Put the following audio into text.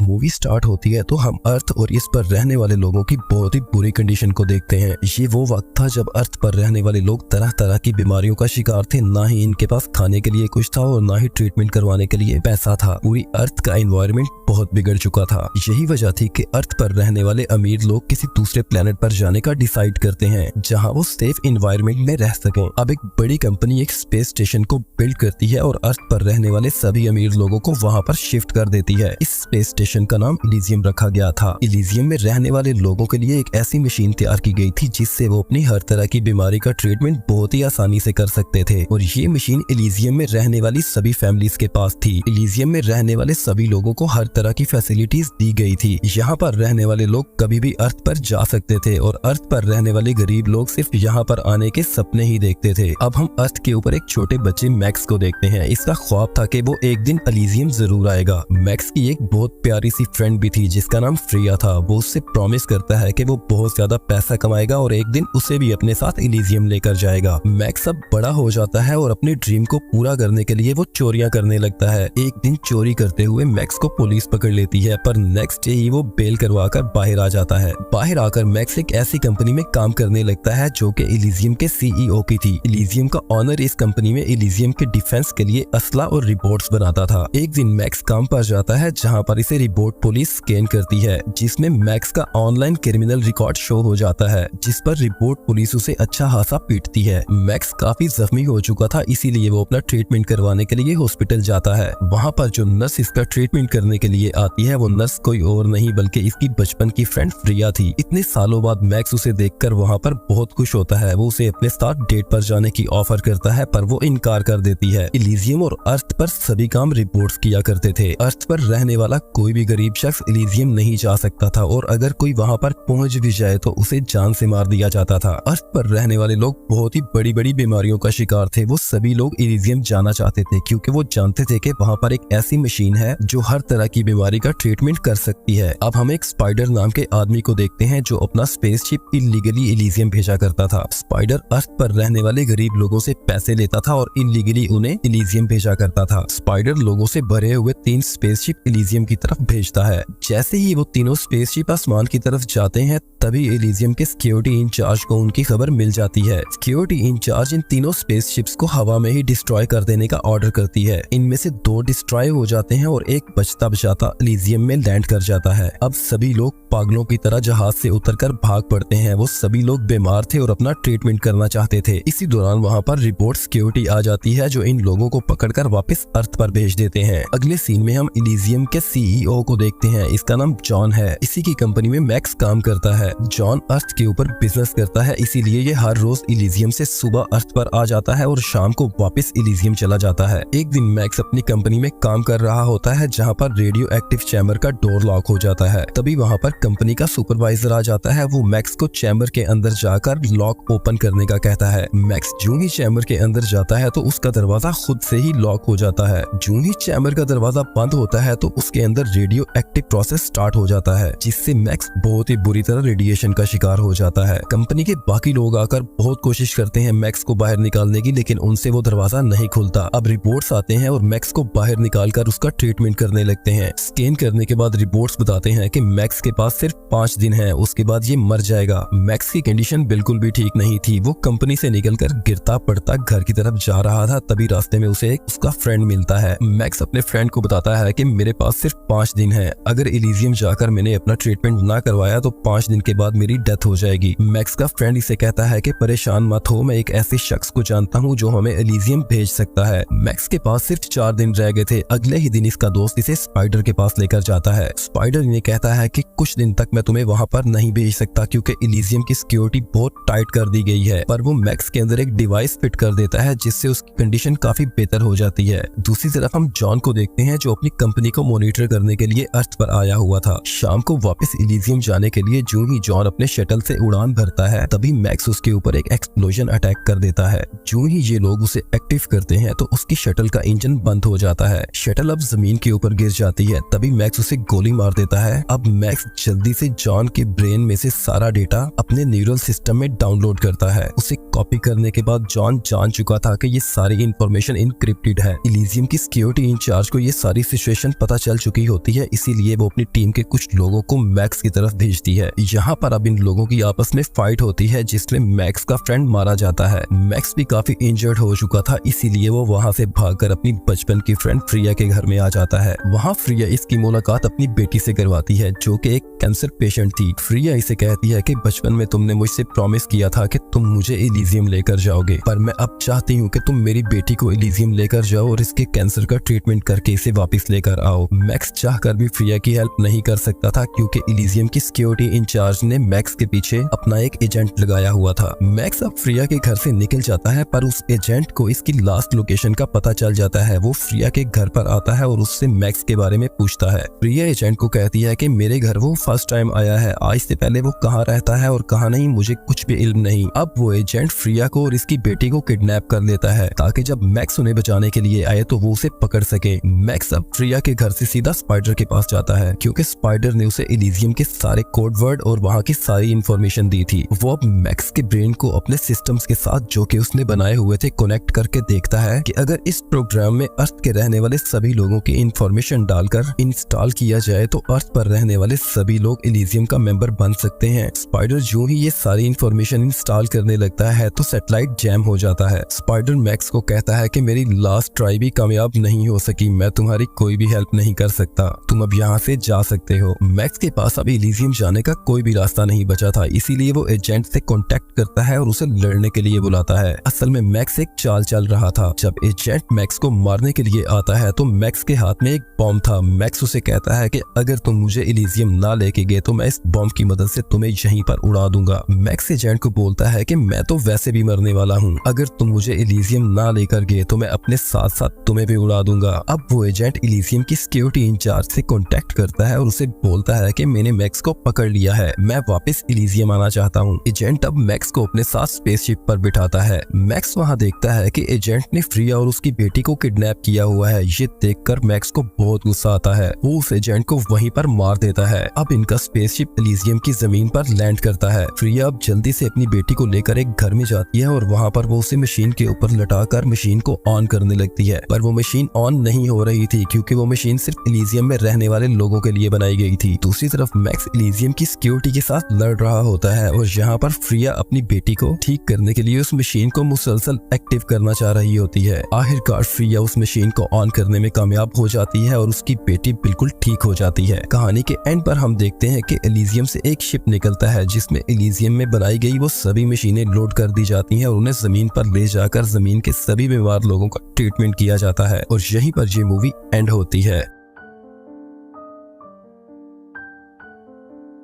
Movie start होती है तो हम अर्थ और इस पर रहने वाले लोगों की बहुत ही बुरी कंडीशन को देखते हैं। ये वो वक्त था जब अर्थ पर रहने वाले लोग तरह तरह की बीमारियों का शिकार थे। ना ही इनके पास खाने के लिए कुछ था और ना ही ट्रीटमेंट करवाने के लिए पैसा था। पूरी अर्थ का एनवायरनमेंट बहुत बिगड़ चुका था। यही वजह थी कि अर्थ पर रहने वाले अमीर लोग किसी दूसरे प्लेनेट पर जाने का डिसाइड करते हैं जहां वो सेफ एनवायरनमेंट में रह सकें। अब एक बड़ी कंपनी एक स्पेस स्टेशन को बिल्ड करती है और अर्थ पर रहने वाले सभी अमीर लोगों को वहां पर शिफ्ट कर देती है। इस स्पेस स्टेशन का नाम इलीजियम रखा गया था। इलीजियम में रहने वाले लोगों के लिए एक ऐसी मशीन तैयार की गई थी जिससे वो अपनी हर तरह की बीमारी का ट्रीटमेंट बहुत ही आसानी से कर सकते थे और ये मशीन इलीजियम में रहने वाली सभी फैमिलीज के पास थी। इलीजियम में रहने वाले सभी लोगों को हर तरह की फैसिलिटीज दी गई थी। यहाँ पर रहने वाले लोग कभी भी अर्थ पर जा सकते थे और अर्थ पर रहने वाले गरीब लोग सिर्फ यहाँ पर आने के सपने ही देखते थे। अब हम अर्थ के ऊपर एक छोटे बच्चे मैक्स को देखते हैं। इसका ख्वाब था कि वो एक दिन इलीजियम जरूर आएगा। मैक्स की एक बहुत प्यारी सी फ्रेंड भी थी जिसका नाम फ्रिया था। वो उससे प्रॉमिस करता है कि वो बहुत ज्यादा पैसा कमाएगा और एक दिन उसे भी अपने साथ इलीजियम लेकर जाएगा। मैक्स अब बड़ा हो जाता है और अपने ड्रीम को पूरा करने के लिए वो चोरियां करने लगता है। एक दिन चोरी करते हुए मैक्स को पुलिस पकड़ लेती है पर नेक्स्ट डे ही वो बेल करवा कर बाहर आ जाता है। बाहर आकर मैक्स एक ऐसी कंपनी में काम करने लगता है जो कि इलीजियम के सीईओ की थी। इलीजियम का ऑनर इस कंपनी में इलीजियम के डिफेंस के लिए असला और रिपोर्ट्स बनाता था। एक दिन मैक्स काम पर जाता है जहां पर इसे रिपोर्ट पुलिस स्कैन करती है जिसमें मैक्स का ऑनलाइन क्रिमिनल रिकॉर्ड शो हो जाता है जिस पर रिपोर्ट पुलिस उसे अच्छा खासा पीटती है। मैक्स काफी जख्मी हो चुका था इसीलिए वो अपना ट्रीटमेंट करवाने के लिए हॉस्पिटल जाता है। वहाँ पर जो नर्स इसका ट्रीटमेंट करने के लिए आती है वो नर्स कोई और नहीं बल्कि इसकी बचपन की फ्रेंड फ्रिया थी। इतने सालों बाद मैक्स उसे देखकर वहाँ पर बहुत खुश होता है। वो उसे अपने साथ डेट पर जाने की ऑफर करता है पर वो इनकार कर देती है। इलीजियम और अर्थ पर सभी काम रिपोर्ट्स किया करते थे। अर्थ पर रहने वाला कोई भी गरीब शख्स इलीजियम नहीं जा सकता था और अगर कोई वहाँ पर पहुँच भी जाए तो उसे जान से मार दिया जाता था। अर्थ पर रहने वाले लोग बहुत ही बड़ी बड़ी बीमारियों का शिकार थे। वो सभी लोग इलीजियम जाना चाहते थे क्योंकि वो जानते थे कि वहाँ पर एक ऐसी मशीन है जो हर तरह की बीमारी का ट्रीटमेंट कर सकती है। अब हम एक स्पाइडर नाम के आदमी को देखते हैं जो अपना स्पेसशिप इलीगली इलीजियम भेजा करता था। स्पाइडर अर्थ पर रहने वाले गरीब लोगों से पैसे लेता था और इलीगली उन्हें इलीजियम भेजा करता था। स्पाइडर लोगों से भरे हुए 3 स्पेसशिप इलीजियम की तरफ भेजता है। जैसे ही वो तीनों स्पेसशिप आसमान की तरफ जाते हैं तभी इलीजियम के सिक्योरिटी इंचार्ज को उनकी खबर मिल जाती है। सिक्योरिटी इंचार्ज इन तीनों स्पेसशिप्स को हवा में ही डिस्ट्रॉय कर देने का ऑर्डर करती है। इनमें से 2 डिस्ट्रॉय हो जाते हैं और एक बचता बचाता इलीजियम में लैंड कर जाता है। अब सभी लोग पागलों की तरह जहाज से उतरकर भाग पड़ते हैं। वो सभी लोग बीमार थे और अपना ट्रीटमेंट करना चाहते थे। इसी दौरान वहाँ पर रिपोर्ट सिक्योरिटी आ जाती है जो इन लोगों को पकड़कर वापस अर्थ पर भेज देते हैं। अगले सीन में हम इलीजियम के सीईओ को देखते हैं। इसका नाम जॉन है। इसी की कंपनी में मैक्स काम करता है। जॉन अर्थ के ऊपर बिजनेस करता है इसीलिए ये हर रोज इलीजियम से सुबह अर्थ पर आ जाता है और शाम को वापस इलीजियम चला जाता है। एक दिन मैक्स अपनी कंपनी में काम कर रहा होता है जहाँ पर रेडियो एक्टिव चैम्बर का डोर लॉक हो जाता है। तभी वहाँ पर कंपनी का सुपरवाइजर आ जाता है। वो मैक्स को चैम्बर के अंदर जाकर लॉक ओपन करने का कहता है। मैक्स जो ही चैम्बर के अंदर जाता है तो उसका दरवाजा खुद से ही लॉक हो जाता है। जो ही चैम्बर का दरवाजा बंद होता है तो उसके अंदर रेडियो एक्टिव प्रोसेस स्टार्ट हो जाता है जिससे मैक्स बहुत ही बुरी तरह रेडिएशन का शिकार हो जाता है। कंपनी के बाकी लोग आकर बहुत कोशिश करते हैं मैक्स को बाहर निकालने की लेकिन उनसे वो दरवाजा नहीं खुलता। अब रिपोर्ट्स आते हैं और मैक्स को बाहर निकालकर उसका ट्रीटमेंट करने लगते हैं। स्कैन करने के बाद रिपोर्ट्स बताते हैं कि मैक्स के पास सिर्फ 5 दिन है, उसके बाद ये मर जाएगा। मैक्स की कंडीशन बिल्कुल भी ठीक नहीं थी। वो कंपनी से निकलकर गिरता पड़ता घर की तरफ जा रहा था। तभी रास्ते में उसे उसका फ्रेंड मिलता है। मैक्स अपने फ्रेंड को बताता है कि मेरे पास सिर्फ 5 दिन है। अगर इलीजियम जाकर मैंने अपना ट्रीटमेंट ना करवाया तो 5 दिन के बाद मेरी डेथ हो जाएगी। मैक्स का फ्रेंड इसे कहता है कि परेशान मत हो, मैं एक ऐसे शख्स को जानता हूँ जो हमें इलीजियम भेज सकता है। मैक्स के पास सिर्फ 4 दिन रह गए थे। अगले ही दिन इसका दोस्त इसे स्पाइडर के पास लेकर जाता है। स्पाइडर इन्हें कहता है कि कुछ दिन तक मैं तुम्हें वहाँ पर नहीं भेज सकता क्योंकि इलीजियम की सिक्योरिटी बहुत टाइट कर दी गई है। पर वो मैक्स के अंदर एक डिवाइस फिट कर देता है जिससे उसकी कंडीशन काफी बेहतर हो जाती है। दूसरी तरफ हम जॉन को देखते हैं जो अपनी कंपनी को मॉनिटर करने के लिए अर्थ पर आया हुआ था। शाम को वापस इलीजियम जाने के लिए जो ही जॉन अपने शटल से उड़ान भरता है तभी मैक्स उसके ऊपर एक एक्सप्लोजन अटैक कर देता है। जो ही ये लोग उसे एक्टिव करते हैं तो उसकी शटल का इंजन बंद हो जाता है। शटल अब जमीन के ऊपर गिर जाती है। तभी मैक्स उसे गोली मार देता है। अब मैक्स जल्दी से जॉन के ब्रेन में से सारा डेटा अपने न्यूरल सिस्टम में डाउनलोड करता है। उसे कॉपी करने के बाद जॉन जान चुका था कि ये सारी इंफॉर्मेशन इनक्रिप्टेड है। इलीजियम की सिक्योरिटी इंचार्ज को ये सारी सिचुएशन पता चल चुकी होती है, इसीलिए वो अपनी टीम के कुछ लोगों को मैक्स की तरफ भेजती है। यहाँ पर अब इन लोगों की आपस में फाइट होती है जिसमें मैक्स का फ्रेंड मारा जाता है। मैक्स भी काफी इंजर्ड हो चुका था, इसीलिए वो वहाँ से भागकर अपनी बचपन की फ्रेंड फ्रिया के घर में आ जाता है। वहाँ फ्रिया इसकी मुलाकात अपनी बेटी से करवाती है जो कि एक कैंसर पेशेंट थी। फ्रिया इसे कहती है कि बचपन में तुमने मुझसे प्रॉमिस किया था कि तुम मुझे इलीजियम लेकर जाओगे, पर मैं अब चाहती हूँ कि तुम मेरी बेटी को इलीजियम लेकर जाओ और इसके कैंसर का ट्रीटमेंट करके इसे वापस लेकर आओ। मैक्स चाहकर भी फ्रिया की हेल्प नहीं कर सकता था क्योंकि इलीजियम की सिक्योरिटी इंचार्ज ने मैक्स के पीछे अपना एक एजेंट लगाया हुआ था। मैक्स अब फ्रिया के घर से निकल जाता है, पर उस एजेंट को इसकी लास्ट लोकेशन का पता चल जाता है। वो फ्रिया के घर पर आता है और उससे मैक्स के बारे में पूछता है। फ्रिया एजेंट को कहती है कि मेरे घर वो फर्स्ट टाइम आया है, आज से पहले वो कहाँ रहता है और कहाँ नहीं मुझे कुछ भी इल्म नहीं। अब वो एजेंट फ्रिया को और इसकी बेटी को किडनैप कर लेता है ताकि जब मैक्स उन्हें बचाने के लिए आए तो वो उसे पकड़ सके। मैक्स अब फ्रिया के घर से सीधा स्पाइडर के पास जाता है क्योंकि स्पाइडर ने उसे इलीजियम के सारे कोड वर्ड और वहाँ की सारी इंफॉर्मेशन दी थी। वो अब मैक्स के ब्रेन को अपने सिस्टम्स के साथ जो कि उसने बनाए हुए थे कनेक्ट करके देखता है कि अगर इस प्रोग्राम में अर्थ के रहने वाले सभी लोगों की इंफॉर्मेशन डालकर इंस्टॉल किया जाए तो अर्थ पर रहने वाले सभी लोग इलीजियम का मेंबर बन सकते हैं। स्पाइडर जो ही ये सारी इंफॉर्मेशन इंस्टॉल करने लगता है तो सैटेलाइट जैम हो जाता है। स्पाइडर मैक्स को कहता है कि मेरी लास्ट ट्राई भी कामयाब नहीं हो सकी, मैं तुम्हारी कोई भी हेल्प नहीं कर सकता, तुम अब यहाँ से जा सकते हो। मैक्स के पास अभी इलीजियम जाने का कोई भी रास्ता नहीं बचा था, इसीलिए वो एजेंट से कांटेक्ट करता है और उसे लड़ने के लिए बुलाता है। असल में मैक्स एक चाल चल रहा था। जब एजेंट मैक्स को मारने के लिए आता है तो मैक्स के हाथ में एक बॉम्ब था। मैक्स उसे कहता है कि अगर तुम मुझे इलीजियम ना लेके गए तो मैं इस बॉम्ब की मदद से तुम्हें यहीं पर उड़ा दूंगा। मैक्स एजेंट को बोलता है कि मैं तो वैसे भी मरने वाला हूँ, अगर तुम मुझे इलीजियम ना लेकर गए तो मैं अपने साथ साथ तुम्हें भी उड़ा दूंगा। अब वो एजेंट इलीजियम की सिक्योरिटी इंचार्ज से कांटेक्ट करता है और उसे बोलता है कि मैंने मैक्स को पकड़ लिया है, मैं वापस इलीजियम आना चाहता हूँ। एजेंट अब मैक्स को अपने साथ स्पेसशिप पर बिठाता है। मैक्स वहाँ देखता है कि एजेंट ने फ्रिया और उसकी बेटी को किडनैप किया हुआ है। ये देखकर मैक्स को बहुत गुस्सा आता है, वो उस एजेंट को वहीं पर मार देता है। अब इनका स्पेसशिप इलीजियम की जमीन पर लैंड करता है। फ्रिया अब जल्दी से अपनी बेटी को लेकर एक घर में जाती है और वहाँ पर वो उसे मशीन के ऊपर लटाकर मशीन को ऑन करने लगती है, पर वो मशीन ऑन नहीं हो रही थी क्योंकि वो मशीन सिर्फ इलीजियम में रहने वाले लोगों के लिए बनाई गई थी। दूसरी तरफ मैक्स इलीजियम की सिक्योरिटी के साथ लड़ रहा होता है और यहाँ पर फ्रिया अपनी बेटी को ठीक करने के लिए उस मशीन को मुसलसल एक्टिव करना चाह रही होती है। आखिरकार फ्रिया उस मशीन को ऑन करने में कामयाब हो जाती है और उसकी बेटी बिल्कुल ठीक हो जाती है। कहानी के एंड पर हम देखते हैं कि इलीजियम से एक शिप निकलता है जिसमें इलीजियम में बनाई गई वो सभी मशीनें लोड कर दी जाती हैं और उन्हें जमीन पर ले जाकर जमीन के सभी बीमार लोगों का ट्रीटमेंट किया जाता है और यहीं पर ये मूवी एंड होती है।